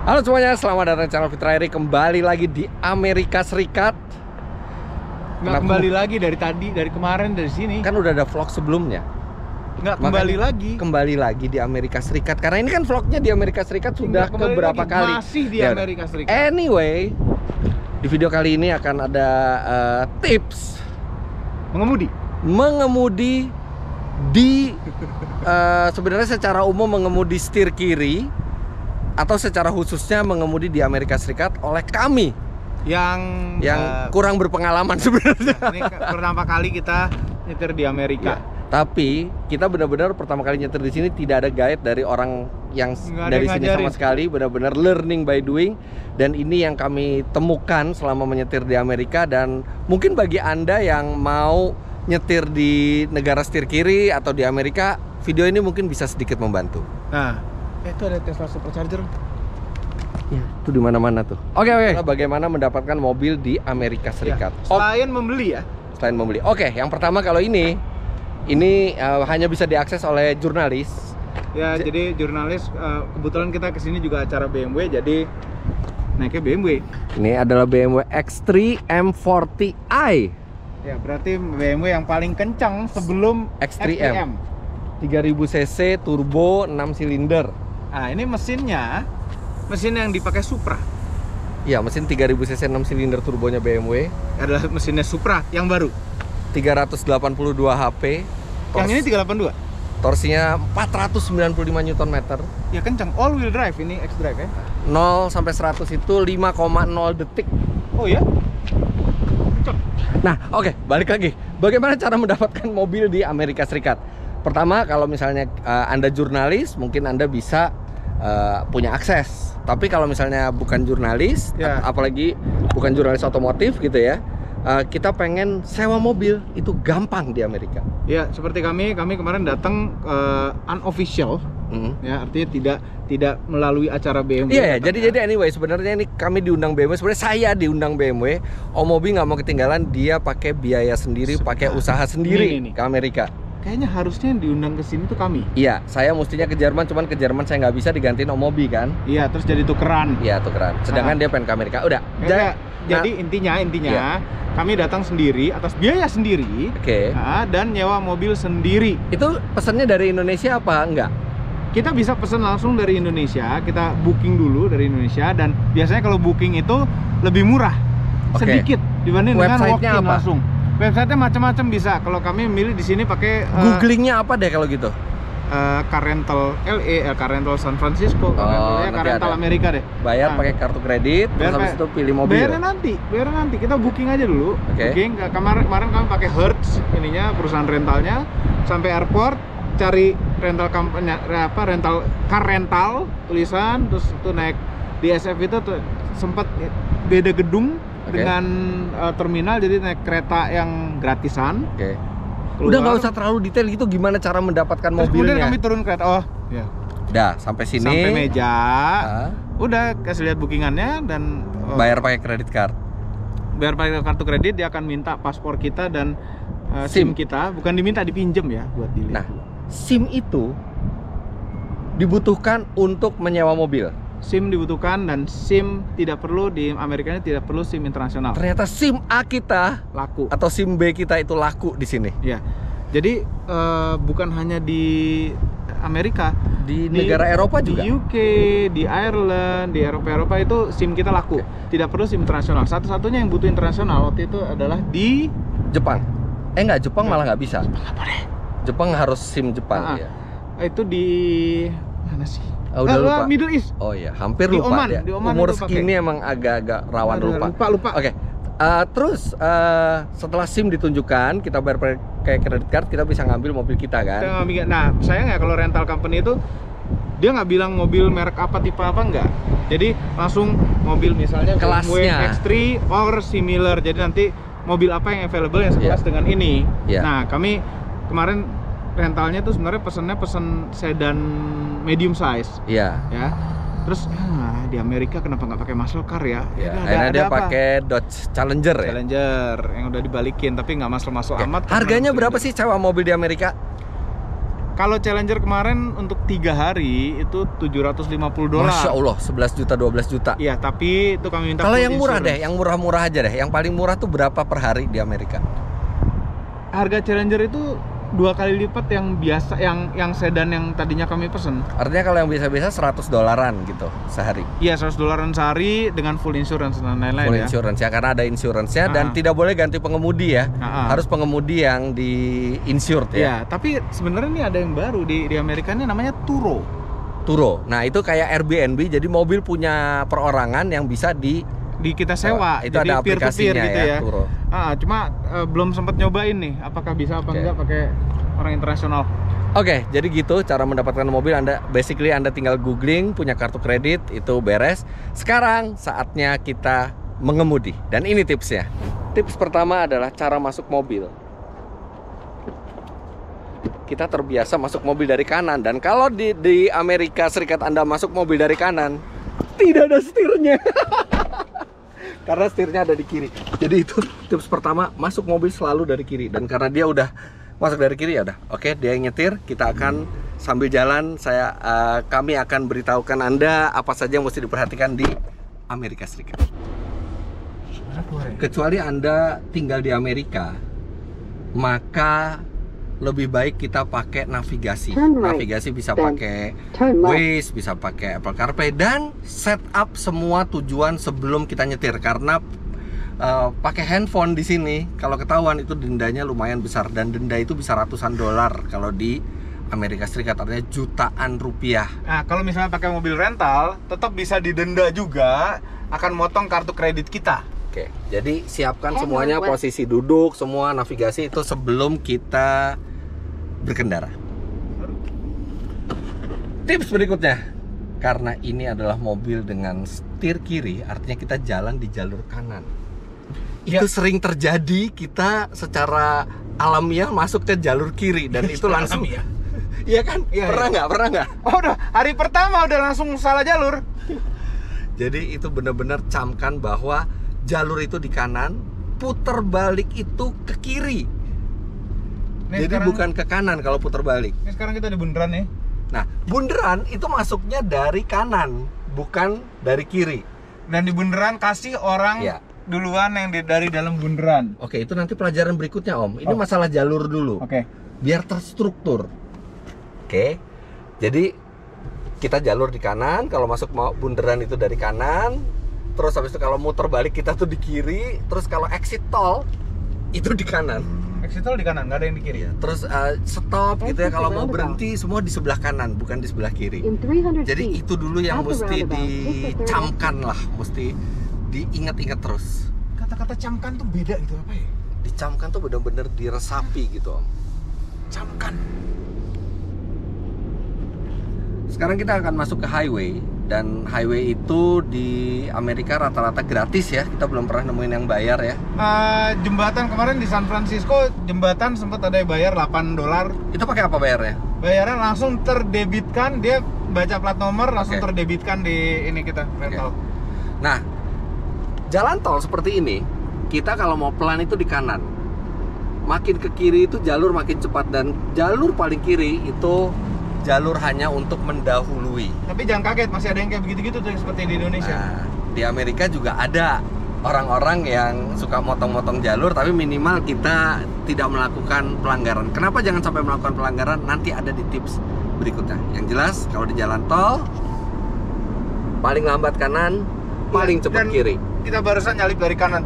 Halo semuanya, selamat datang di channel Fitra Eri. Kembali lagi di Amerika Serikat. Nggak kembali lagi dari kemarin dari sini. Kan udah ada vlog sebelumnya. Nggak kembali lagi. Kembali lagi di Amerika Serikat. Karena ini kan vlognya di Amerika Serikat sudah beberapa kali. Masih di Amerika Serikat. Anyway, di video kali ini akan ada tips mengemudi di sebenarnya secara umum mengemudi setir kiri, atau secara khususnya mengemudi di Amerika Serikat oleh kami yang kurang berpengalaman sebenarnya. Ini pertama kali kita nyetir di Amerika. Tapi kita benar-benar pertama kali nyetir di sini tidak ada guide dari orang yang dari sini sama sekali, benar-benar learning by doing. Dan ini yang kami temukan selama menyetir di Amerika. Dan mungkin bagi Anda yang mau nyetir di negara setir kiri atau di Amerika, video ini mungkin bisa sedikit membantu. Nah, itu ada Tesla Supercharger. Ya, itu di mana-mana tuh. Oke. Bagaimana mendapatkan mobil di Amerika Serikat? Ya, selain membeli ya. Selain membeli. Oke, yang pertama kalau ini hanya bisa diakses oleh jurnalis. Ya, jadi jurnalis, kebetulan kita kesini juga acara BMW, jadi naiknya BMW. Ini adalah BMW X3 M40i. Ya, berarti BMW yang paling kencang sebelum X3M. 3000 cc turbo 6 silinder. Nah, ini mesin yang dipakai Supra. Iya, mesin 3000 cc 6 silinder turbonya BMW. Adalah mesinnya Supra yang baru. 382 HP. Yang ini 382. Torsinya 495 Nm. Ya kencang, all wheel drive ini X-Drive ya. 0 sampai 100 itu 5,0 detik. Oh ya? Kencang. Nah, oke, balik lagi. Bagaimana cara mendapatkan mobil di Amerika Serikat? Pertama, kalau misalnya Anda jurnalis, mungkin Anda bisa punya akses. Tapi kalau misalnya bukan jurnalis, apalagi bukan jurnalis otomotif gitu ya, kita pengen sewa mobil, itu gampang di Amerika. Ya, seperti kami kemarin datang unofficial, ya artinya tidak melalui acara BMW. Iya, jadi anyway sebenarnya ini kami diundang BMW. Sebenarnya saya diundang BMW. Om Mobi nggak mau ketinggalan, dia pakai biaya sendiri, pakai usaha sendiri ke Amerika. Kayaknya harusnya yang diundang ke sini tuh kami. Iya, saya mestinya ke Jerman, cuman ke Jerman saya nggak bisa, digantiin Om Mobi kan. Iya, terus jadi tukeran. Iya, tukeran. Sedangkan dia pengen ke Amerika. Udah. Jadi intinya kami datang sendiri atas biaya sendiri. Oke. Dan nyewa mobil sendiri. Itu pesannya dari Indonesia apa enggak? Kita bisa pesan langsung dari Indonesia. Kita booking dulu dari Indonesia, dan biasanya kalau booking itu lebih murah sedikit dibanding dengan walk-in langsung. Websitenya macam-macam bisa. Kalau kami milih di sini pakai googlingnya apa deh kalau gitu? Car Rental LA, Car Rental San Francisco, Car Rental Amerika deh. Bayar pakai kartu kredit, terus habis itu pilih mobil. Bayarnya nanti. Kita booking aja dulu. Booking. Kemarin kami pakai Hertz ininya, perusahaan rentalnya, sampai airport cari rental company car rental tulisan, terus itu naik di SF itu tuh sempat beda gedung dengan terminal, jadi naik kereta yang gratisan. Udah nggak usah terlalu detail gitu, gimana cara mendapatkan mobilnya. Kemudian kami turun kereta. Udah sampai sini, sampai meja. Udah kasih lihat bookingannya dan bayar pakai kredit card. Bayar pakai kartu kredit, dia akan minta paspor kita dan SIM kita. Bukan diminta, dipinjem ya buat dilihat. Nah, SIM itu dibutuhkan untuk menyewa mobil. SIM dibutuhkan, dan SIM tidak perlu di Amerika ini, tidak perlu SIM internasional. Ternyata SIM A kita laku, atau SIM B kita itu laku di sini. Ya, jadi bukan hanya di Amerika, di negara Eropa juga, di UK, di Ireland, di Eropa itu SIM kita laku. Tidak perlu SIM internasional. Satu-satunya yang butuh internasional waktu itu adalah di Jepang. Jepang malah nggak bisa. Jepang nggak boleh. Jepang harus SIM Jepang ya. Itu di mana sih? Udah lupa. Middle East. Oh iya, hampir lupa ya. Umur segini emang agak-agak rawan lupa. Oke. Terus setelah SIM ditunjukkan, kita bayar pakai kredit card, kita bisa ngambil mobil kita kan. Nah, sayang ya kalau rental company itu dia nggak bilang mobil merek apa, tipe apa, enggak. Jadi langsung mobil misalnya kelasnya X3 or similar. Jadi nanti mobil apa yang available yang sekelas dengan ini. Nah, kami kemarin rentalnya tuh sebenarnya pesen sedan medium size. Ya. Terus di Amerika kenapa nggak pakai muscle car ya? Akhirnya dia pakai Dodge Challenger ya. Challenger yang udah dibalikin, tapi nggak muscle amat. Harganya berapa sih sewa mobil di Amerika? Kalau Challenger kemarin untuk 3 hari itu $750. Masya Allah, 11 juta, 12 juta. Iya, tapi itu kami minta. Kalau yang murah deh, yang murah-murah aja deh. Yang paling murah tuh berapa per hari di Amerika? Harga Challenger itu 2 kali lipat yang biasa, yang sedan yang tadinya kami pesen. Artinya kalau yang biasa-biasa $100 gitu sehari. Iya, $100 sehari dengan full insurance dan lain-lain. Full insurance ya, karena ada insurance-nya dan tidak boleh ganti pengemudi ya. Harus pengemudi yang di insured ya. Iya, tapi sebenarnya ini ada yang baru di Amerika, ini namanya Turo. Turo. Nah, itu kayak Airbnb, jadi mobil punya perorangan yang bisa di kita sewa. Itu jadi ada aplikasinya gitu ya. Turo. Cuma belum sempat nyobain nih, apakah bisa apa enggak pakai orang internasional. Oke, jadi gitu cara mendapatkan mobil. Anda tinggal googling, punya kartu kredit, itu beres. Sekarang saatnya kita mengemudi. Dan ini tipsnya. Tips pertama adalah cara masuk mobil. Kita terbiasa masuk mobil dari kanan, dan kalau di Amerika Serikat Anda masuk mobil dari kanan, tidak ada setirnya. Karena setirnya ada di kiri. Jadi itu tips pertama, masuk mobil selalu dari kiri. Dan karena dia udah masuk dari kiri, ya udah. Oke, dia yang nyetir, kita akan sambil jalan kami akan beritahukan Anda apa saja yang mesti diperhatikan di Amerika Serikat. Kecuali Anda tinggal di Amerika, maka lebih baik kita pakai navigasi. Navigasi bisa pakai Waze, bisa pakai Apple CarPlay, dan setup semua tujuan sebelum kita nyetir. Karena pakai handphone di sini, kalau ketahuan itu dendanya lumayan besar, dan denda itu bisa ratusan dolar kalau di Amerika Serikat, artinya jutaan rupiah. Nah, kalau misalnya pakai mobil rental, tetap bisa didenda juga, akan motong kartu kredit kita. Oke, jadi siapkan semuanya, posisi duduk, semua navigasi itu sebelum kita berkendara. Tips berikutnya, karena ini adalah mobil dengan setir kiri, artinya kita jalan di jalur kanan. Itu sering terjadi, kita secara alamiah masuk ke jalur kiri dan itu langsung ya. Iya kan? Pernah nggak? Oh, udah hari pertama udah langsung salah jalur. Jadi itu benar-benar camkan bahwa jalur itu di kanan, putar balik itu ke kiri. Jadi sekarang, bukan ke kanan kalau putar balik. Ini sekarang kita di bundaran nih. Nah, bundaran itu masuknya dari kanan, bukan dari kiri. Dan di bundaran kasih orang duluan yang dari dalam bundaran. Oke, itu nanti pelajaran berikutnya, Om. Ini masalah jalur dulu. Oke. Biar terstruktur. Oke. Jadi kita jalur di kanan, kalau masuk bundaran itu dari kanan. Terus habis itu kalau muter balik kita tuh di kiri. Terus kalau exit tol itu di kanan. Exit tol di kanan, nggak ada yang di kiri. Terus stop gitu ya, kalau mau berhenti semua di sebelah kanan, bukan di sebelah kiri. Jadi itu dulu yang mesti dicamkan lah, mesti diingat-ingat terus. Kata-kata camkan tuh beda gitu, apa ya? Dicamkan tuh bener-bener diresapi gitu, Om. Camkan. Sekarang kita akan masuk ke highway. Dan highway itu di Amerika rata-rata gratis ya. Kita belum pernah nemuin yang bayar ya. Jembatan kemarin di San Francisco, jembatan sempat ada yang bayar $8. Itu pakai apa bayarnya? Bayarnya langsung terdebitkan, dia baca plat nomor langsung terdebitkan di ini kita rental. Nah, jalan tol seperti ini, kita kalau mau pelan itu di kanan. Makin ke kiri itu jalur makin cepat, dan jalur paling kiri itu jalur hanya untuk mendahului. Tapi jangan kaget, masih ada yang kayak begitu-gitu tuh seperti di Indonesia. Nah, di Amerika juga ada orang-orang yang suka motong-motong jalur, tapi minimal kita tidak melakukan pelanggaran. Kenapa jangan sampai melakukan pelanggaran? Nanti ada di tips berikutnya. Yang jelas, kalau di jalan tol, paling lambat kanan, paling cepat kiri. Kita barusan nyalip dari kanan.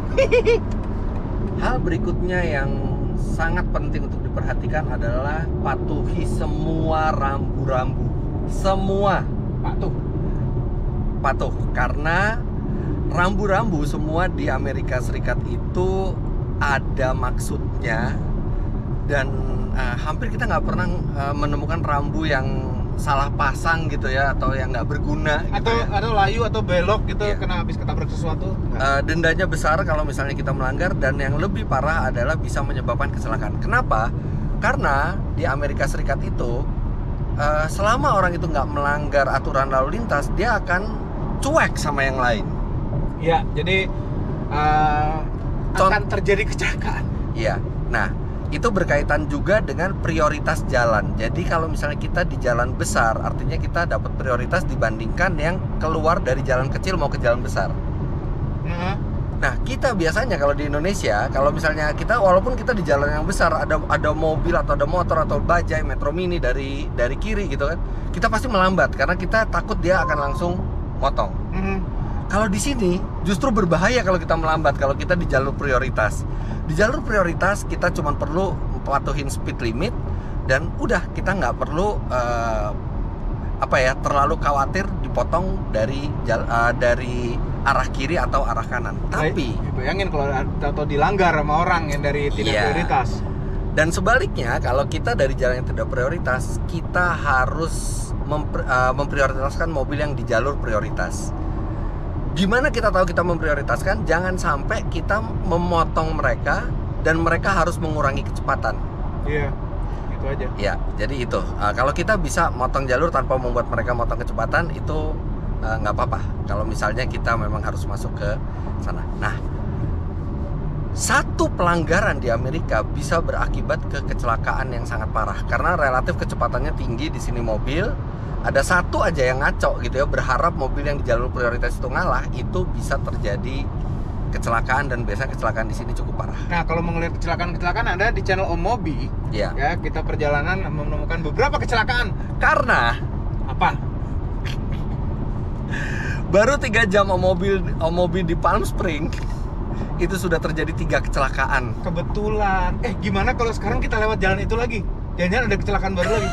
Hal berikutnya yang sangat penting untuk diperhatikan adalah patuhi semua rambu-rambu. Semua patuh, karena rambu-rambu semua di Amerika Serikat itu ada maksudnya, dan hampir kita nggak pernah menemukan rambu yang salah pasang gitu ya, atau yang nggak berguna gitu atau layu atau belok gitu kena habis ketabrak sesuatu. Dendanya besar kalau misalnya kita melanggar, dan yang lebih parah adalah bisa menyebabkan kecelakaan. Kenapa? Karena di Amerika Serikat itu selama orang itu nggak melanggar aturan lalu lintas, dia akan cuek sama yang lain. Ya, jadi akan terjadi kecelakaan. Iya. Nah, itu berkaitan juga dengan prioritas jalan. Jadi kalau misalnya kita di jalan besar, artinya kita dapat prioritas dibandingkan yang keluar dari jalan kecil mau ke jalan besar. Nah, kita biasanya kalau di Indonesia, kalau misalnya kita walaupun kita di jalan yang besar ada mobil atau ada motor atau bajai metro mini dari kiri gitu kan, kita pasti melambat karena kita takut dia akan langsung motong. Kalau di sini justru berbahaya kalau kita melambat kalau kita di jalur prioritas. Di jalur prioritas kita cuma perlu patuhin speed limit dan udah, kita nggak perlu terlalu khawatir dipotong dari arah kiri atau arah kanan. Tapi bayangin kalau atau dilanggar sama orang yang dari tidak prioritas. Dan sebaliknya, kalau kita dari jalan yang tidak prioritas, kita harus memprioritaskan mobil yang di jalur prioritas. Gimana kita tahu kita memprioritaskan? Jangan sampai kita memotong mereka dan mereka harus mengurangi kecepatan. Iya, itu aja. Ya, jadi itu. Kalau kita bisa motong jalur tanpa membuat mereka motong kecepatan, itu nggak apa-apa. Kalau misalnya kita memang harus masuk ke sana. Nah, satu pelanggaran di Amerika bisa berakibat ke kecelakaan yang sangat parah karena relatif kecepatannya tinggi di sini mobil. Ada satu aja yang ngaco gitu ya, berharap mobil yang di jalur prioritas itu ngalah, itu bisa terjadi kecelakaan dan biasanya kecelakaan di sini cukup parah. Nah, kalau melihat kecelakaan ada di channel Om Mobi, ya kita perjalanan menemukan beberapa kecelakaan. Karena apa? Baru 3 jam Om Mobi di Palm Spring itu sudah terjadi 3 kecelakaan. Kebetulan. Gimana kalau sekarang kita lewat jalan itu lagi? Jangan-jangan ada kecelakaan baru lagi.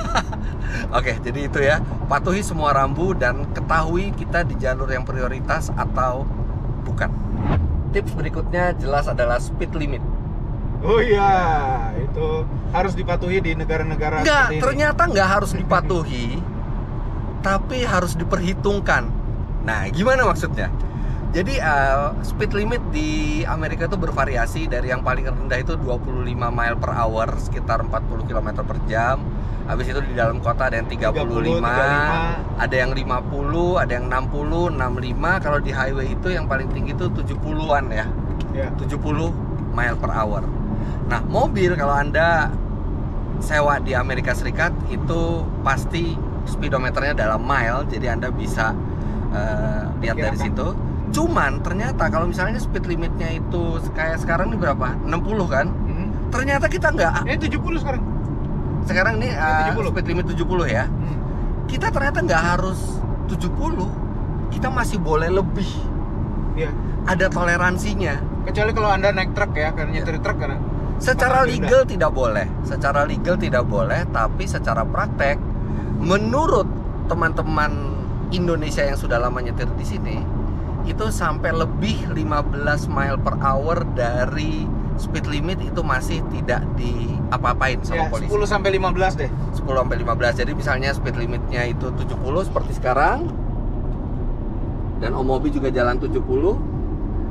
Oke, jadi itu ya. Patuhi semua rambu dan ketahui kita di jalur yang prioritas atau bukan. Tips berikutnya jelas adalah speed limit. Oh iya, itu harus dipatuhi di negara-negara seperti ini. Ternyata nggak harus dipatuhi, tapi harus diperhitungkan. Nah, gimana maksudnya? Jadi speed limit di Amerika itu bervariasi dari yang paling rendah itu 25 mile per hour, sekitar 40 km per jam. Habis itu di dalam kota ada yang 35, ada yang 50, ada yang 60, 65. Kalau di highway itu yang paling tinggi itu 70-an ya. 70 mile per hour. Nah, mobil kalau Anda sewa di Amerika Serikat itu pasti speedometernya dalam mile, jadi Anda bisa lihat dari situ. Cuman ternyata kalau misalnya speed limitnya itu kayak sekarang ini berapa? 60 kan? Ternyata kita nggak. 70 sekarang. Sekarang ini speed limit 70 ya. Kita ternyata nggak harus 70. Kita masih boleh lebih. Iya. Ada toleransinya. Kecuali kalau Anda naik truk ya, karena nyetir truk karena. Secara legal tidak boleh. Secara legal tidak boleh, tapi secara praktek menurut teman-teman Indonesia yang sudah lama nyetir di sini, itu sampai lebih 15 mile per hour dari speed limit itu masih tidak diapa-apain sama polisi. 10 sampai 15 deh. 10 sampai 15. Jadi misalnya speed limitnya itu 70 seperti sekarang, dan Om Mobi juga jalan 70,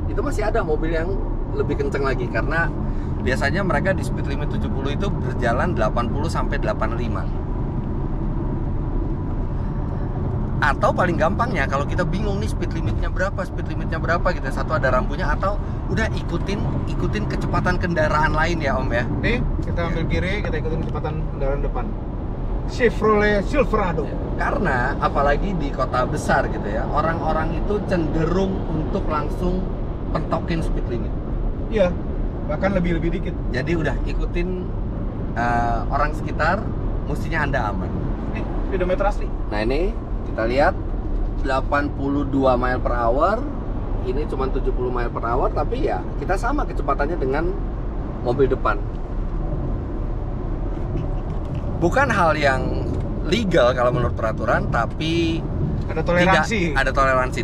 itu masih ada mobil yang lebih kenceng lagi karena biasanya mereka di speed limit 70 itu berjalan 80 sampai 85. Atau paling gampangnya kalau kita bingung nih speed limitnya berapa gitu, satu ada rambunya, atau udah ikutin kecepatan kendaraan lain ya Om ya. Nih kita ambil kiri, kita ikutin kecepatan kendaraan depan. Chevrolet Silverado. Karena apalagi di kota besar gitu ya, orang-orang itu cenderung untuk langsung pentokin speed limit. Iya, bahkan lebih dikit. Jadi udah ikutin orang sekitar, mestinya Anda aman. Nih speedometer asli. Nah ini kita lihat 82 mile per hour, ini cuma 70 mile per hour, tapi ya kita sama kecepatannya dengan mobil depan. Bukan hal yang legal kalau menurut peraturan, tapi ada toleransi. Ada toleransi,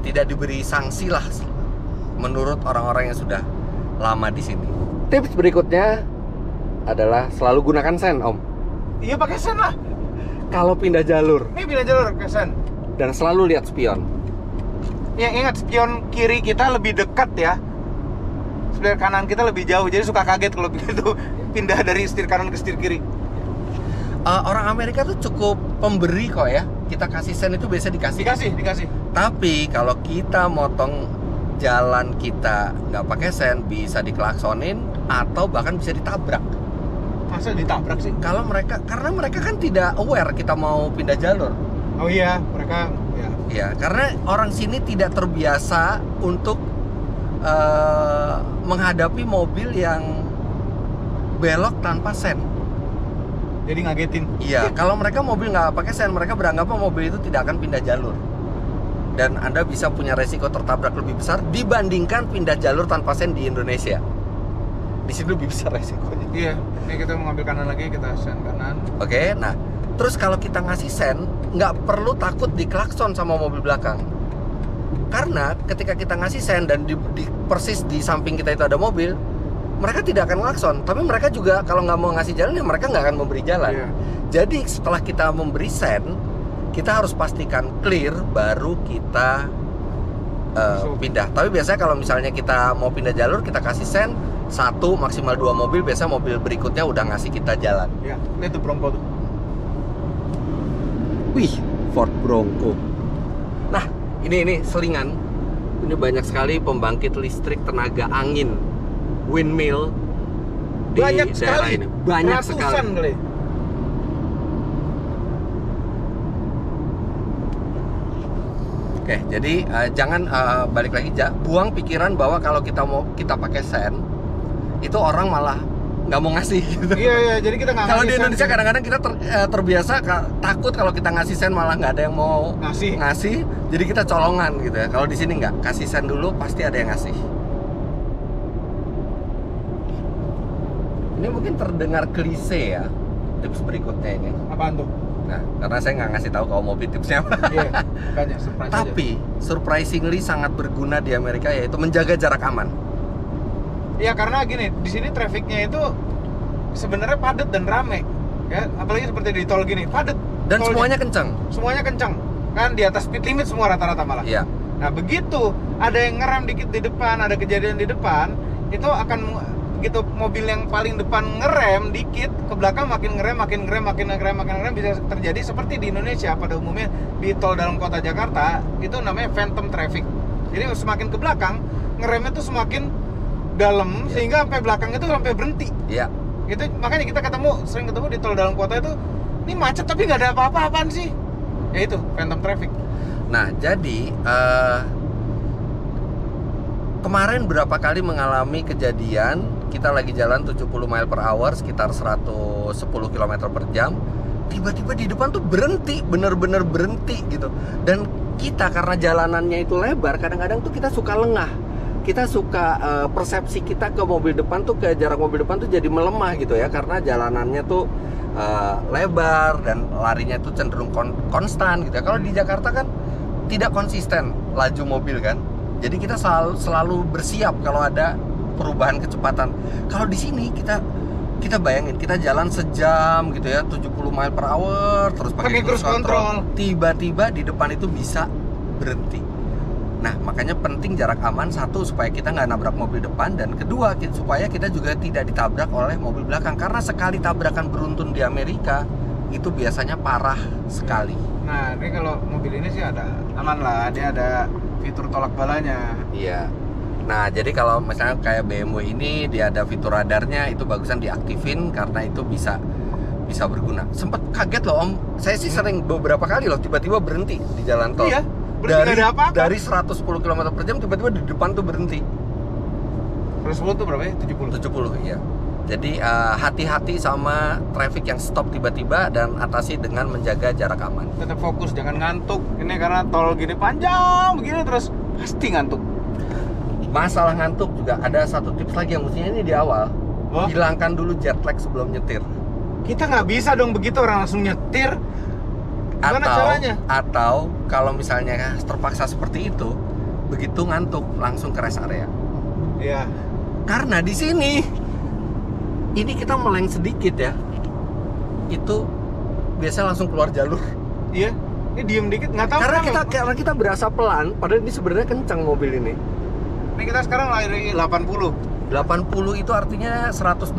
tidak diberi sanksi lah menurut orang-orang yang sudah lama di sini. Tips berikutnya adalah selalu gunakan sen, Om. Iya, pakai sen lah. Kalau pindah jalur. Ini pindah jalur pakai sen. Dan selalu lihat spion. Ya, ingat spion kiri kita lebih dekat ya. Sebelah kanan kita lebih jauh, jadi suka kaget kalau begitu pindah dari setir kanan ke setir kiri. Orang Amerika tuh cukup pemberi kok ya. Kita kasih sen itu biasa dikasih. Dikasih. Tapi kalau kita motong jalan kita nggak pakai sen, bisa diklaksonin atau bahkan bisa ditabrak. Masa ditabrak sih? Karena mereka kan tidak aware kita mau pindah jalur. Oh iya, mereka ya. Iya, karena orang sini tidak terbiasa untuk menghadapi mobil yang belok tanpa sen. Jadi ngagetin. Iya, kalau mereka mobil nggak pakai sen, mereka beranggapan mobil itu tidak akan pindah jalur. Dan Anda bisa punya resiko tertabrak lebih besar dibandingkan pindah jalur tanpa sen di Indonesia. Di sini lebih besar resikonya. Iya, ini kita mau ngambil kanan lagi, kita sen kanan. Oke, nah terus kalau kita ngasih sen, nggak perlu takut diklakson sama mobil belakang. Karena ketika kita ngasih sen dan persis di samping kita itu ada mobil, mereka tidak akan klakson. Tapi mereka juga kalau nggak mau ngasih jalan, ya mereka nggak akan memberi jalan. Iya. Jadi setelah kita memberi sen, kita harus pastikan clear, baru kita pindah. Tapi biasanya kalau misalnya kita mau pindah jalur, kita kasih sen 1 maksimal 2 mobil, biasa mobil berikutnya udah ngasih kita jalan. Ya, lihat tuh Bronco tuh. Wih, Ford Bronco. Nah, ini selingan. Ini banyak sekali pembangkit listrik tenaga angin, windmill di Banyak daerah sekali. ini. Banyak Ratusan sekali. kali. Oke, jadi jangan balik lagi, buang pikiran bahwa kalau kita pakai sen, itu orang malah nggak mau ngasih gitu. Iya, jadi kita nggak Kalau di ngasih Indonesia sen. kadang-kadang kita terbiasa takut kalau kita ngasih sen malah nggak ada yang mau ngasih, jadi kita colongan gitu ya. Kalau di sini nggak, kasih sen dulu pasti ada yang ngasih. Ini mungkin terdengar klise ya, tips berikutnya ini. Apaan tuh? Nah, karena saya nggak ngasih tahu kalau mobil tipsnya apa. Iya, makanya surprise Tapi surprisingly sangat berguna di Amerika, yaitu menjaga jarak aman. Iya, karena gini, di sini trafficnya itu sebenarnya padat dan rame, ya. Apalagi seperti di tol gini, padat. Dan Tolnya. semuanya kencang. Semuanya kencang, kan di atas speed limit semua rata-rata malah. Iya. Nah, begitu ada yang ngerem dikit di depan, ada kejadian di depan, itu akan begitu mobil yang paling depan ngerem dikit, ke belakang makin ngerem, bisa terjadi seperti di Indonesia pada umumnya di tol dalam kota Jakarta, itu namanya phantom traffic. Jadi semakin ke belakang, ngeremnya tuh semakin dalam, sehingga sampai belakang itu sampai berhenti. Iya. Itu makanya kita sering ketemu di tol dalam kota itu, ini macet tapi nggak ada apa-apaan sih. Ya itu phantom traffic. Nah, jadi kemarin berapa kali mengalami kejadian kita lagi jalan 70 mile per hour, sekitar 110 km per jam, tiba-tiba di depan tuh berhenti, bener-bener berhenti gitu. Dan kita karena jalanannya itu lebar, kadang-kadang tuh kita suka lengah. Kita suka persepsi kita ke mobil depan tuh, ke jarak mobil depan tuh jadi melemah gitu ya, karena jalanannya tuh lebar dan larinya tuh cenderung konstan gitu ya. Kalau di Jakarta kan tidak konsisten laju mobil kan, jadi kita selalu bersiap kalau ada perubahan kecepatan. Kalau di sini kita bayangin, kita jalan sejam gitu ya, 70 mile per hour terus pakai cruise control, tiba-tiba di depan itu bisa berhenti. Nah, makanya penting jarak aman, satu supaya kita nggak nabrak mobil depan, dan kedua supaya kita juga tidak ditabrak oleh mobil belakang. Karena sekali tabrakan beruntun di Amerika itu biasanya parah sekali. Nah, ini kalau mobil ini sih aman lah, dia ada fitur tolak balanya. Iya. Nah, jadi kalau misalnya kayak BMW ini dia ada fitur radarnya, itu bagusan diaktifin karena itu bisa berguna. Sempet kaget loh Om, saya sih sering beberapa kali loh tiba-tiba berhenti di jalan tol. Iya. Dari 110 km per jam tiba-tiba di depan tuh berhenti. 110 tuh berapa ya? 70 iya. Jadi hati-hati sama traffic yang stop tiba-tiba dan atasi dengan menjaga jarak aman. Tetap fokus, jangan ngantuk. Ini karena tol gini panjang begini terus pasti ngantuk. Masalah ngantuk juga ada satu tips lagi yang mestinya ini di awal. Hilangkan dulu jet lag sebelum nyetir. Kita nggak bisa dong begitu orang langsung nyetir. Gimana caranya? Atau kalau misalnya terpaksa seperti itu, begitu ngantuk langsung ke rest area. Iya. Karena di sini ini kita meleng sedikit ya, itu biasa langsung keluar jalur. Iya. Ini diem dikit, nggak tahu. Karena kita berasa pelan, padahal ini sebenarnya kencang mobil ini. Ini kita sekarang lari 80. 80 itu artinya 125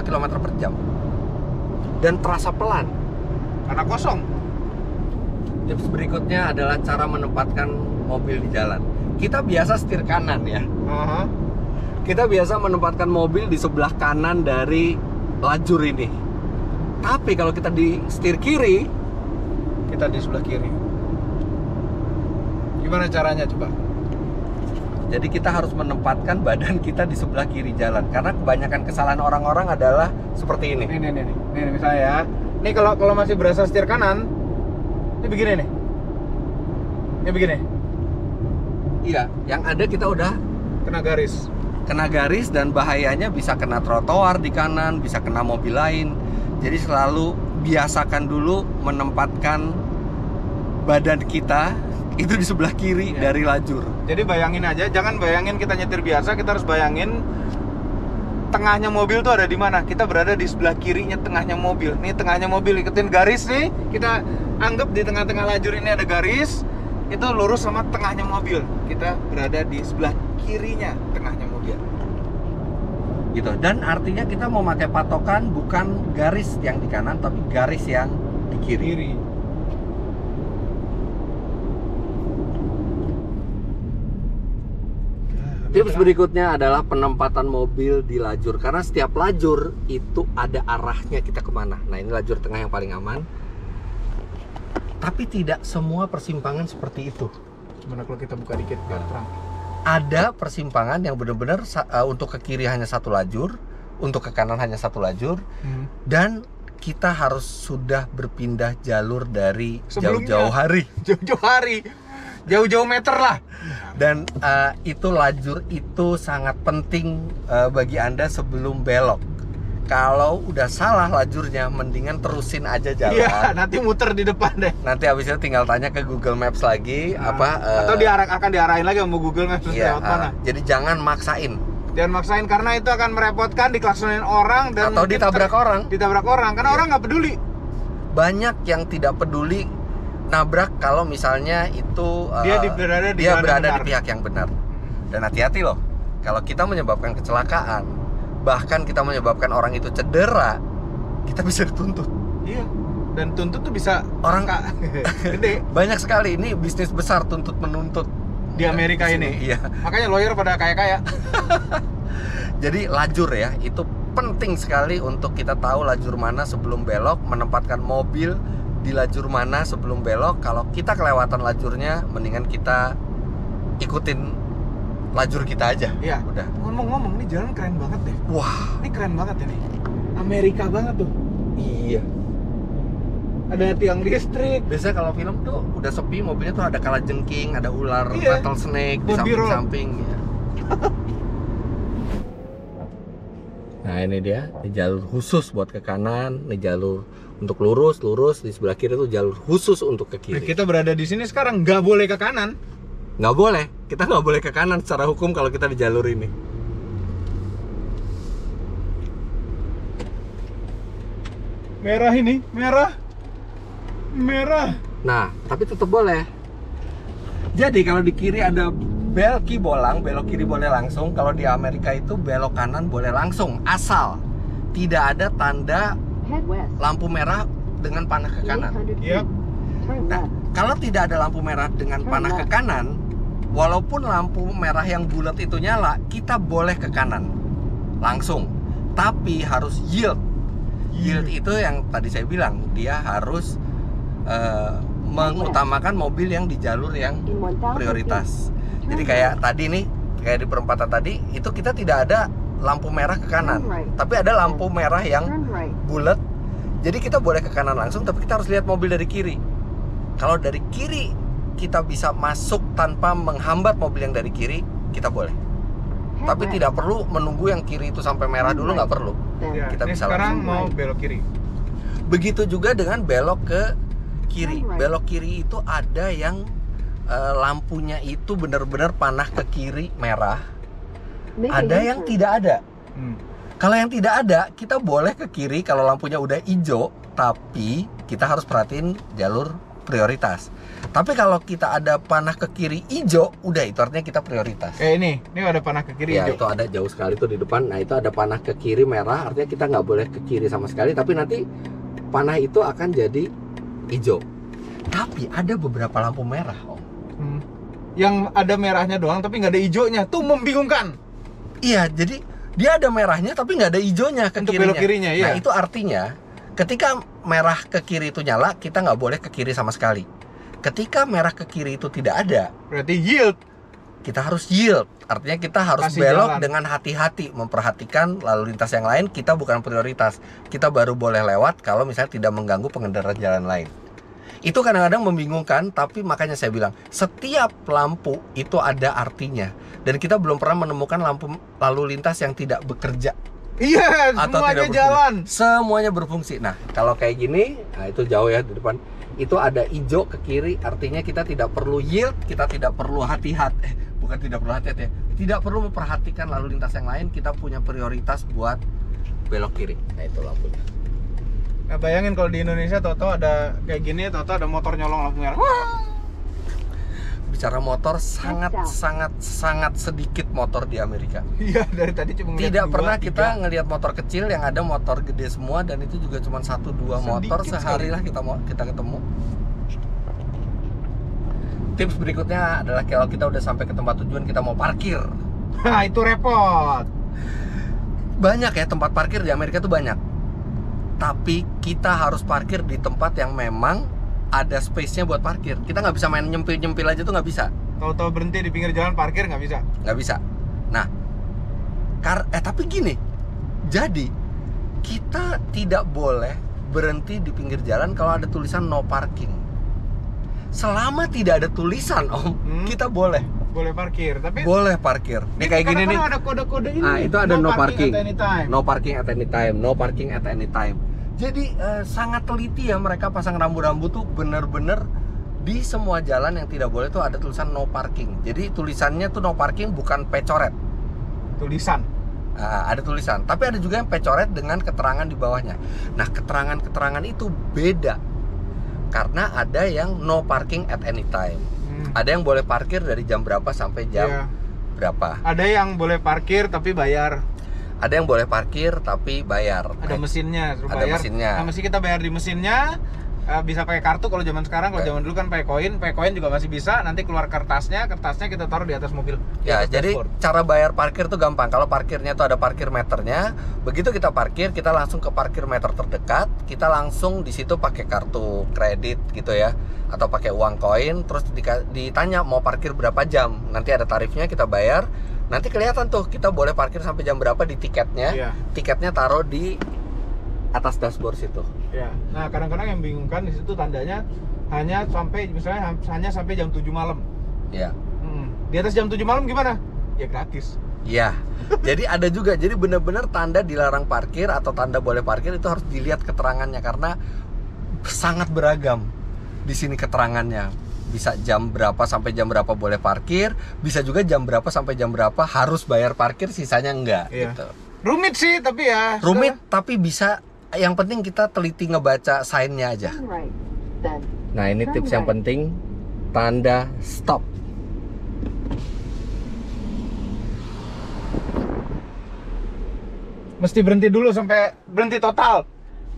km per jam. Dan terasa pelan. Karena kosong. Tips berikutnya adalah cara menempatkan mobil di jalan. kita biasa setir kanan ya. Kita biasa menempatkan mobil di sebelah kanan dari lajur ini. Tapi kalau kita di setir kiri, kita di sebelah kiri. Gimana caranya coba? Jadi kita harus menempatkan badan kita di sebelah kiri jalan. Karena kebanyakan kesalahan orang-orang adalah seperti ini. Nih misalnya ya. Nih kalau masih berasa setir kanan, ini begini nih. Ini begini. Iya, yang ada kita udah kena garis dan bahayanya bisa kena trotoar di kanan, bisa kena mobil lain. Jadi selalu biasakan dulu menempatkan badan kita itu di sebelah kiri dari lajur. Jadi bayangin aja, jangan bayangin kita nyetir biasa, kita harus bayangin tengahnya mobil tuh ada di mana. Kita berada di sebelah kirinya tengahnya mobil. Nih tengahnya mobil, ikutin garis nih. Kita anggap di tengah-tengah lajur ini ada garis. Itu lurus sama tengahnya mobil. Kita berada di sebelah kirinya tengahnya mobil. Gitu. Dan artinya kita mau pakai patokan bukan garis yang di kanan, tapi garis yang di kiri. Tips berikutnya adalah penempatan mobil di lajur. Karena setiap lajur itu ada arahnya kita kemana. Nah ini lajur tengah yang paling aman. Tapi tidak semua persimpangan seperti itu. Gimana kalau kita buka dikit biar terang? Ada persimpangan yang benar-benar untuk ke kiri hanya satu lajur, untuk ke kanan hanya satu lajur, dan kita harus sudah berpindah jalur dari jauh-jauh hari. Jauh-jauh meter lah. Dan itu lajur itu sangat penting bagi Anda sebelum belok. Kalau udah salah lajurnya, mendingan terusin aja jalan. Iya, nanti muter di depan deh. Nanti abis itu tinggal tanya ke Google Maps lagi, atau akan diarahin lagi sama Google Maps lewat mana. Jadi jangan maksain. Jangan maksain karena itu akan merepotkan, diklaksonin orang dan atau ditabrak orang. Ditabrak orang karena orang nggak peduli. Banyak yang tidak peduli nabrak kalau misalnya itu dia berada di pihak yang benar. Dan hati-hati loh, kalau kita menyebabkan kecelakaan, bahkan kita menyebabkan orang itu cedera, kita bisa dituntut. Iya. Dan tuntut tuh bisa orang gede. Banyak sekali, ini bisnis besar tuntut menuntut di Amerika ini. Iya. Makanya lawyer pada kaya-kaya. Jadi lajur ya, itu penting sekali untuk kita tahu lajur mana sebelum belok, menempatkan mobil di lajur mana sebelum belok. Kalau kita kelewatan lajurnya, mendingan kita ikutin lajur kita aja. Iya. Udah. Ngomong-ngomong, ini jalan keren banget deh. Wah, ini keren banget ini. Amerika banget tuh. Iya. Ada tiang listrik. Biasanya kalau film tuh udah sepi, mobilnya tuh ada kalajengking, ada ular, rattlesnake di samping-samping. Ya. Nah ini dia, ini jalur khusus buat ke kanan, ini jalur untuk lurus, di sebelah kiri tuh jalur khusus untuk ke kiri. Nah, kita berada di sini sekarang nggak boleh ke kanan. Nggak boleh, kita nggak boleh ke kanan secara hukum kalau kita di jalur ini. Merah ini, merah. Nah, tapi tetap boleh. Jadi kalau di kiri ada belok kiri boleh langsung. Kalau di Amerika itu belok kanan boleh langsung, asal tidak ada tanda lampu merah dengan panah ke kanan. Yep. Nah, kalau tidak ada lampu merah dengan panah ke kanan, walaupun lampu merah yang bulat itu nyala, kita boleh ke kanan langsung, tapi harus yield. Yield itu yang tadi saya bilang, dia harus mengutamakan mobil yang di jalur yang prioritas. Jadi kayak tadi nih, kayak di perempatan tadi, itu kita tidak ada lampu merah ke kanan, tapi ada lampu merah yang bulat. Jadi kita boleh ke kanan langsung, tapi kita harus lihat mobil dari kiri. Kalau dari kiri kita bisa masuk tanpa menghambat mobil yang dari kiri, kita boleh. Tapi tidak perlu menunggu yang kiri itu sampai merah dulu, nggak perlu. Ya, kita bisa sekarang mau belok kiri. Begitu juga dengan belok ke kiri. Belok kiri itu ada yang lampunya itu benar-benar panah ke kiri merah. Ada yang tidak ada. Kalau yang tidak ada, kita boleh ke kiri kalau lampunya udah hijau, tapi kita harus perhatiin jalur prioritas. Tapi kalau kita ada panah ke kiri hijau, udah itu artinya kita prioritas. Ini ada panah ke kiri ya, hijau. itu ada jauh sekali tuh di depan. Nah itu ada panah ke kiri merah, artinya kita nggak boleh ke kiri sama sekali. Tapi nanti panah itu akan jadi hijau. Tapi ada beberapa lampu merah, Om. yang ada merahnya doang tapi nggak ada hijaunya, tuh membingungkan. Iya, jadi dia ada merahnya tapi nggak ada hijaunya ke untuk kirinya. belok kirinya, iya. Nah, itu artinya ketika merah ke kiri itu nyala, kita nggak boleh ke kiri sama sekali. Ketika merah ke kiri itu tidak ada, berarti yield. Kita harus yield. Artinya kita harus Kasih belok jalan dengan hati-hati, memperhatikan lalu lintas yang lain. Kita bukan prioritas. Kita baru boleh lewat kalau misalnya tidak mengganggu pengendara jalan lain. Itu kadang-kadang membingungkan, tapi makanya saya bilang setiap lampu itu ada artinya. Dan kita belum pernah menemukan lampu lalu lintas yang tidak bekerja. Iya, Atau semuanya tidak jalan. Semuanya berfungsi. Nah, kalau kayak gini, nah itu jauh ya di depan. Itu ada hijau ke kiri, artinya kita tidak perlu yield, kita tidak perlu hati-hati. Bukan tidak perlu hati-hati ya. Tidak perlu memperhatikan lalu lintas yang lain, kita punya prioritas buat belok kiri. Nah, itu lampunya. Nah, bayangin kalau di Indonesia toto ada kayak gini, toto ada motor nyolong lampu merah. Bicara motor, sangat sedikit motor di Amerika. Iya, dari tadi cuma tidak pernah kita ngelihat motor kecil, yang ada motor gede semua, dan itu juga cuma 1-2 motor sehari lah kita ketemu. Tips berikutnya adalah kalau kita udah sampai ke tempat tujuan, kita mau parkir. Nah, itu repot. Banyak ya tempat parkir di Amerika tuh banyak. Tapi kita harus parkir di tempat yang memang ada space-nya buat parkir. Kita nggak bisa main nyempil-nyempil aja tuh, nggak bisa. Tahu-tahu berhenti di pinggir jalan parkir nggak bisa. Nggak bisa. Nah, tapi gini. Jadi kita tidak boleh berhenti di pinggir jalan kalau ada tulisan no parking. Selama tidak ada tulisan, kita boleh. Boleh parkir, tapi boleh parkir. Nih kayak gini nih. Ada kode-kode ini. Nah, itu ada no parking. No parking at any time. No parking at any time. Jadi sangat teliti ya mereka pasang rambu-rambu tuh bener-bener di semua jalan yang tidak boleh tuh ada tulisan no parking. Jadi tulisannya tuh no parking, bukan pecoret. Tulisan. Ada tulisan, tapi ada juga yang pecoret dengan keterangan di bawahnya. Nah, keterangan-keterangan itu beda. Karena ada yang no parking at any time. Ada yang boleh parkir dari jam berapa sampai jam berapa. Ada yang boleh parkir tapi bayar. Ada yang boleh parkir tapi bayar. Ada mesinnya, ada bayar. mesinnya. Nah, mesti kita bayar di mesinnya. Bisa pakai kartu kalau zaman sekarang. Kalau zaman dulu kan pakai koin juga masih bisa. Nanti keluar kertasnya kita taruh di atas mobil. Ya, jadi cara bayar parkir tuh gampang. Kalau parkirnya tuh ada parkir meternya, begitu kita parkir, kita langsung ke parkir meter terdekat. Kita langsung di situ pakai kartu kredit gitu ya, atau pakai uang koin. Terus ditanya mau parkir berapa jam. Nanti ada tarifnya, kita bayar. Nanti kelihatan tuh kita boleh parkir sampai jam berapa di tiketnya. Tiketnya taruh di atas dashboard situ. Ya. Nah, kadang-kadang yang bingungkan di situ tandanya hanya sampai jam 7 malam. Iya. Di atas jam 7 malam gimana? Ya gratis. Iya. Jadi ada juga, jadi benar-benar tanda dilarang parkir atau tanda boleh parkir itu harus dilihat keterangannya karena sangat beragam di sini keterangannya. Bisa jam berapa sampai jam berapa boleh parkir, bisa juga jam berapa sampai jam berapa harus bayar parkir, sisanya enggak gitu. Rumit sih tapi ya. Rumit tapi bisa. Yang penting kita teliti ngebaca sign-nya aja. Nah, ini tips yang penting, tanda stop. Mesti berhenti dulu sampai berhenti total.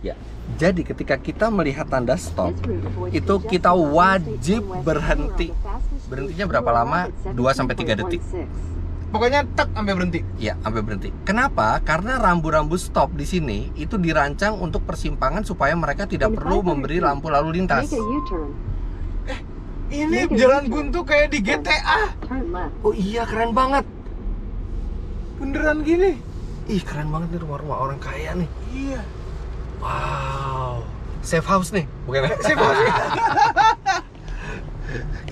Ya. Jadi ketika kita melihat tanda stop, itu kita wajib berhenti. Berhentinya berapa lama? 2-3 detik. Pokoknya tek sampai berhenti. Iya, sampai berhenti. Kenapa? Karena rambu-rambu stop di sini itu dirancang untuk persimpangan supaya mereka tidak perlu memberi lampu lalu lintas. Ini jalan buntu kayak di GTA. Oh iya, keren banget. Beneran gini. Ih, keren banget nih rumah-rumah orang kaya nih. Iya. Wow. Safe house nih, bukan? Safe house.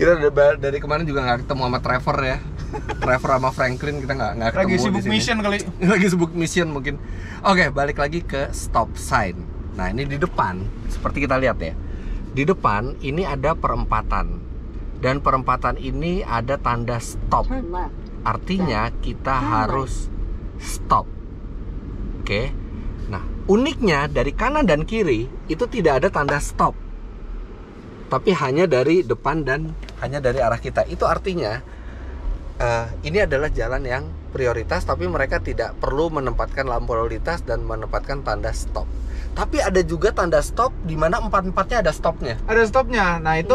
Kita dari kemarin juga nggak ketemu sama Trevor ya. Trevor sama Franklin kita nggak ketemu. Lagi sibuk mission kali. Lagi sibuk mission mungkin. Oke, balik lagi ke stop sign. Nah, ini di depan seperti kita lihat ya. Di depan ini ada perempatan. Dan perempatan ini ada tanda stop. Artinya kita harus stop. Oke. Nah, uniknya dari kanan dan kiri itu tidak ada tanda stop. Tapi hanya dari depan dan hanya dari arah kita. Itu artinya ini adalah jalan yang prioritas, tapi mereka tidak perlu menempatkan lampu lalu lintas dan menempatkan tanda stop. Tapi ada juga tanda stop di mana 4-4-nya ada stopnya. Ada stopnya. Nah, itu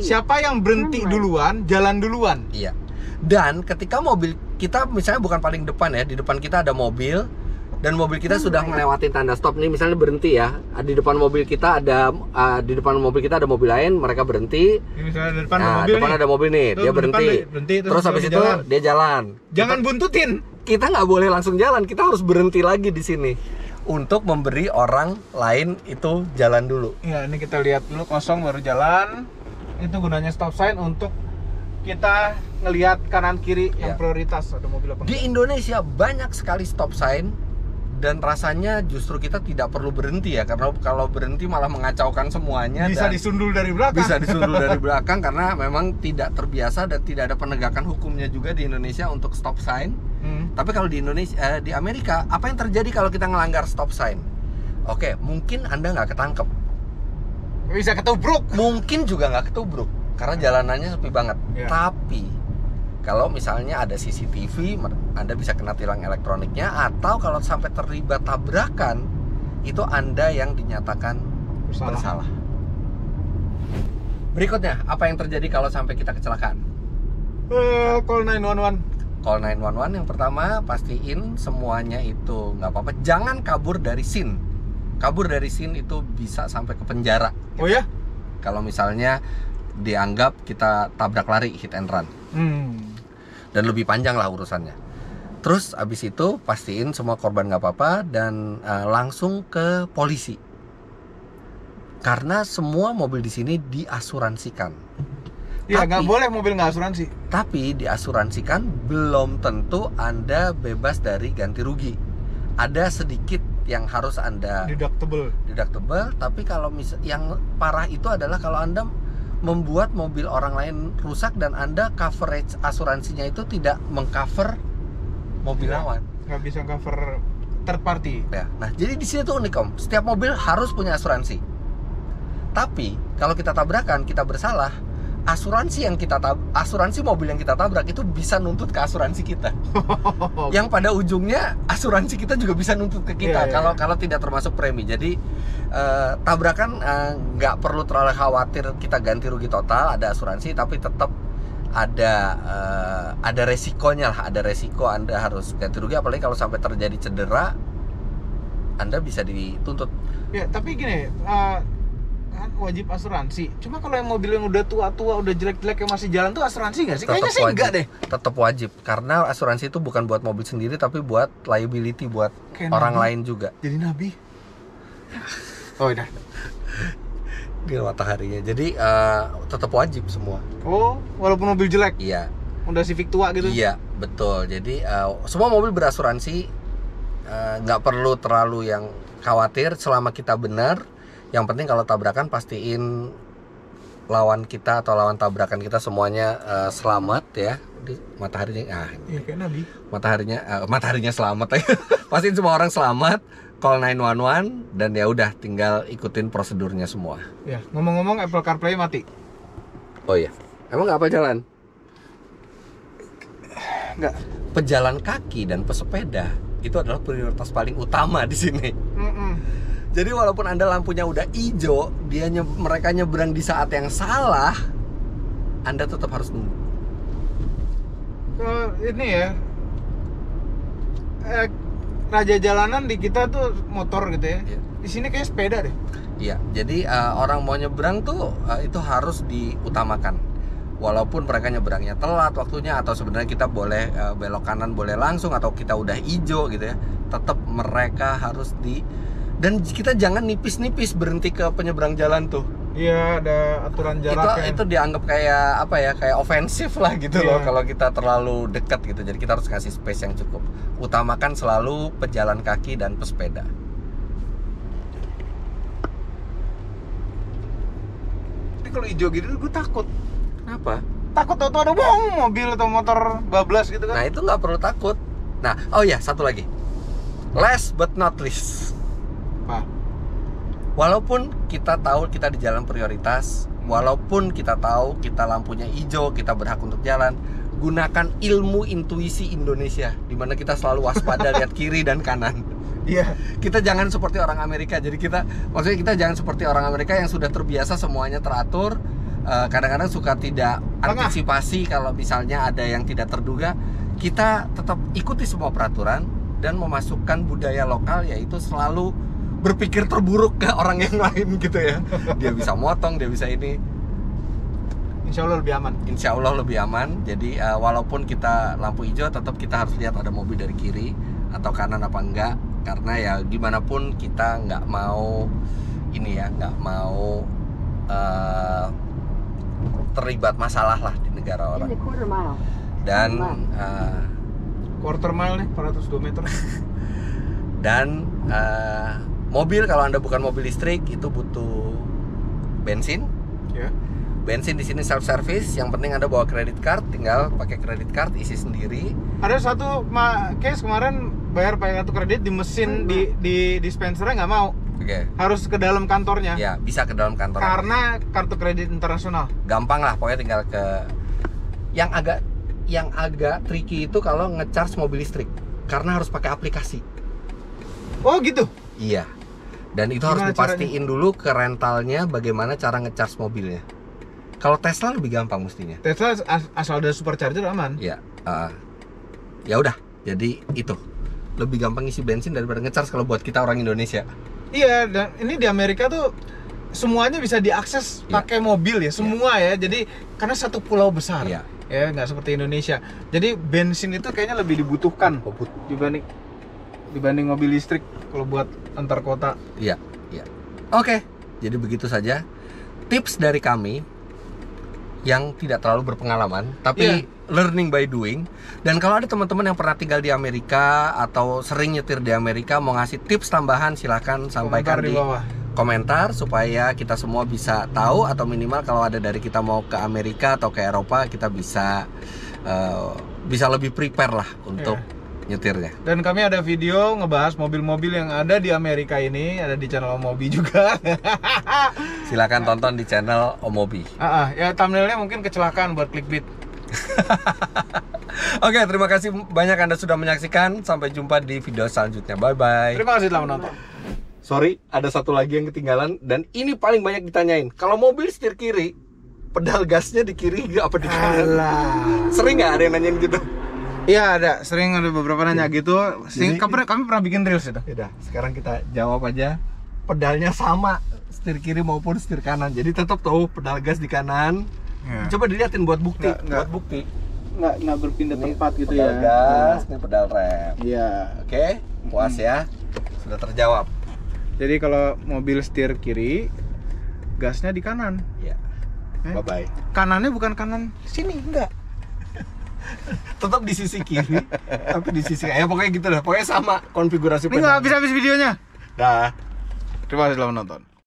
siapa yang berhenti duluan, jalan duluan. Iya. Dan ketika mobil kita misalnya bukan paling depan ya, di depan kita ada mobil dan mobil kita sudah melewati tanda stop nih, misalnya berhenti ya. Di depan mobil kita ada ada mobil lain, mereka berhenti. Ini misalnya di depan ada mobil nih, dia berhenti. Terus habis itu dia jalan. Jangan buntutin. Kita nggak boleh langsung jalan, kita harus berhenti lagi di sini untuk memberi orang lain itu jalan dulu. Ya, ini kita lihat dulu kosong baru jalan. Itu gunanya stop sign untuk kita ngelihat kanan kiri yang prioritas ada mobil apa. Di Indonesia banyak sekali stop sign dan rasanya justru kita tidak perlu berhenti ya, karena kalau berhenti malah mengacaukan semuanya. Bisa disundul dari belakang. Bisa disundul dari belakang karena memang tidak terbiasa dan tidak ada penegakan hukumnya juga di Indonesia untuk stop sign. Tapi kalau di Indonesia, di Amerika, apa yang terjadi kalau kita ngelanggar stop sign? Oke, mungkin Anda nggak ketangkep. Bisa ketubruk. Mungkin juga nggak ketubruk karena jalanannya sepi banget. Tapi kalau misalnya ada CCTV, Anda bisa kena tilang elektroniknya, atau kalau sampai terlibat tabrakan, itu Anda yang dinyatakan bersalah. Berikutnya, apa yang terjadi kalau sampai kita kecelakaan? Call 911. Call 911 yang pertama, pastiin semuanya itu nggak apa-apa. Jangan kabur dari scene. Kabur dari scene itu bisa sampai ke penjara. Oh ya? Kalau misalnya dianggap kita tabrak lari, hit and run. Dan lebih panjang lah urusannya. Terus abis itu pastiin semua korban nggak apa-apa dan langsung ke polisi. Karena semua mobil di sini diasuransikan. Ya nggak boleh mobil nggak asuransi. Tapi diasuransikan belum tentu Anda bebas dari ganti rugi. Ada sedikit yang harus Anda deductible. Tapi kalau yang parah itu adalah kalau Anda membuat mobil orang lain rusak dan Anda coverage asuransinya itu tidak mengcover mobil lawan. Nggak bisa cover third party. Ya. Nah, jadi di sini tuh unik Om. Setiap mobil harus punya asuransi. Tapi kalau kita tabrakan, kita bersalah, asuransi mobil yang kita tabrak itu bisa nuntut ke asuransi kita. Yang pada ujungnya asuransi kita juga bisa nuntut ke kita kalau tidak termasuk premi. Jadi tabrakan nggak perlu terlalu khawatir kita ganti rugi total, ada asuransi, tapi tetap ada resikonya lah, ada resiko Anda harus ganti rugi, apalagi kalau sampai terjadi cedera Anda bisa dituntut. Ya, tapi gini, kan wajib asuransi. Cuma kalau yang mobil yang udah tua-tua, udah jelek-jelek yang masih jalan tuh asuransi nggak sih? Kayaknya sih enggak deh. Tetap wajib, karena asuransi itu bukan buat mobil sendiri, tapi buat liability buat kayak orang nabi lain juga. Jadi nabi. Oh udah. Di mataharinya. Jadi tetap wajib semua. Oh, walaupun mobil jelek. Iya. Udah Civic tua gitu. Iya, betul. Jadi semua mobil berasuransi, nggak perlu terlalu yang khawatir selama kita benar. Yang penting kalau tabrakan pastiin lawan kita atau lawan tabrakan kita semuanya selamat ya. Di mataharinya kayak nabi. Mataharinya selamat ya. Pastiin semua orang selamat. Call 911 dan ya udah tinggal ikutin prosedurnya semua. Ya, ngomong-ngomong Apple CarPlay mati. Oh iya. Emang nggak apa jalan? Nggak. Pejalan kaki dan pesepeda itu adalah prioritas paling utama di sini. Jadi walaupun Anda lampunya udah hijau, mereka nyebrang di saat yang salah, Anda tetap harus nunggu. Ini ya, raja jalanan di kita tuh motor gitu ya. Di sini kayak sepeda deh. Iya, jadi orang mau nyebrang tuh itu harus diutamakan. Walaupun mereka nyebrangnya telat waktunya, atau sebenarnya kita boleh belok kanan boleh langsung, atau kita udah hijau gitu ya, tetap mereka harus dan kita jangan nipis-nipis berhenti ke penyeberang jalan tuh. Iya, ada aturan jaraknya. Itu dianggap kayak apa ya, kayak ofensif lah gitu loh kalau kita terlalu dekat gitu. Jadi kita harus kasih space yang cukup. Utamakan selalu pejalan kaki dan pesepeda. Tapi kalau hijau gitu gue takut. Kenapa? Takut tuh ada mobil atau motor bablas gitu kan. Nah, itu nggak perlu takut. Nah, oh ya, satu lagi. Last but not least. Apa? Walaupun kita tahu kita di jalan prioritas, walaupun kita tahu kita lampunya hijau, kita berhak untuk jalan, gunakan ilmu intuisi Indonesia, di mana kita selalu waspada lihat kiri dan kanan. Iya. Kita jangan seperti orang Amerika. Jadi maksudnya kita jangan seperti orang Amerika yang sudah terbiasa semuanya teratur. Kadang-kadang suka tidak antisipasi kalau misalnya ada yang tidak terduga. Kita tetap ikuti semua peraturan dan memasukkan budaya lokal, yaitu selalu berpikir terburuk ke orang yang lain gitu ya. Dia bisa motong, dia bisa ini. Insya Allah lebih aman. Insya Allah lebih aman. Jadi walaupun kita lampu hijau, tetap kita harus lihat ada mobil dari kiri atau kanan apa enggak. Karena ya gimana pun kita nggak mau ini ya, nggak mau terlibat masalah lah di negara orang. Dan quarter mile nih, 402 meter. Dan mobil, kalau Anda bukan mobil listrik, itu butuh bensin. Ya. Bensin di sini self service. Yang penting Anda bawa credit card, tinggal pakai credit card, isi sendiri. Ada satu case kemarin bayar pakai kartu kredit di mesin di dispensernya nggak mau. Oke. Harus ke dalam kantornya. Ya, bisa ke dalam kantor. Karena kartu kredit internasional. Gampang lah, pokoknya tinggal ke. Yang agak tricky itu kalau ngecharge mobil listrik, karena harus pakai aplikasi. Oh gitu? Iya. Dan itu Gimana harus dipastiin dulu ke rentalnya bagaimana cara ngecharge mobilnya. Kalau Tesla lebih gampang mestinya. Tesla asal ada supercharger aman. Iya. Ya udah, jadi itu lebih gampang isi bensin daripada ngecharge kalau buat kita orang Indonesia. Iya, dan ini di Amerika tuh semuanya bisa diakses pakai mobil ya, semua ya. Jadi karena satu pulau besar. Iya. Ya, nggak seperti Indonesia. Jadi bensin itu kayaknya lebih dibutuhkan dibanding mobil listrik kalau buat antar kota. Iya, iya. Oke, jadi begitu saja tips dari kami yang tidak terlalu berpengalaman, tapi learning by doing. Dan kalau ada teman-teman yang pernah tinggal di Amerika atau sering nyetir di Amerika mau ngasih tips tambahan, silahkan sampaikan di bawah komentar supaya kita semua bisa tahu, atau minimal kalau ada dari kita mau ke Amerika atau ke Eropa, kita bisa lebih prepare lah untuk nyetirnya. Dan kami ada video ngebahas mobil-mobil yang ada di Amerika ini, ada di channel Omobi juga. Silakan tonton di channel Omobi. Ya thumbnailnya mungkin kecelakaan buat clickbait. Oke, terima kasih banyak Anda sudah menyaksikan. Sampai jumpa di video selanjutnya. Bye bye. Terima kasih telah menonton. Sorry, ada satu lagi yang ketinggalan dan ini paling banyak ditanyain. Kalau mobil setir kiri, pedal gasnya di kiri apa di kanan? Sering nggak ada yang nanyain gitu? Iya ada, sering ada beberapa nanya gitu. Kami pernah bikin reels itu. Udah, sekarang kita jawab aja. Pedalnya sama, setir kiri maupun setir kanan. Jadi tetap tahu pedal gas di kanan. Ya. Coba dilihatin buat bukti. Buat bukti. Nggak berpindah ini tempat gitu pedal ya. Pedal gas, ini pedal rem. Iya. Oke, puas ya. Sudah terjawab. Jadi kalau mobil setir kiri, gasnya di kanan. Iya. Bye bye. Kanannya bukan kanan sini, enggak. Tetap di sisi kiri, tapi di sisi pokoknya gitu lah. Pokoknya sama konfigurasi pedal. Ini nggak habis videonya. Dah. Terima kasih telah menonton.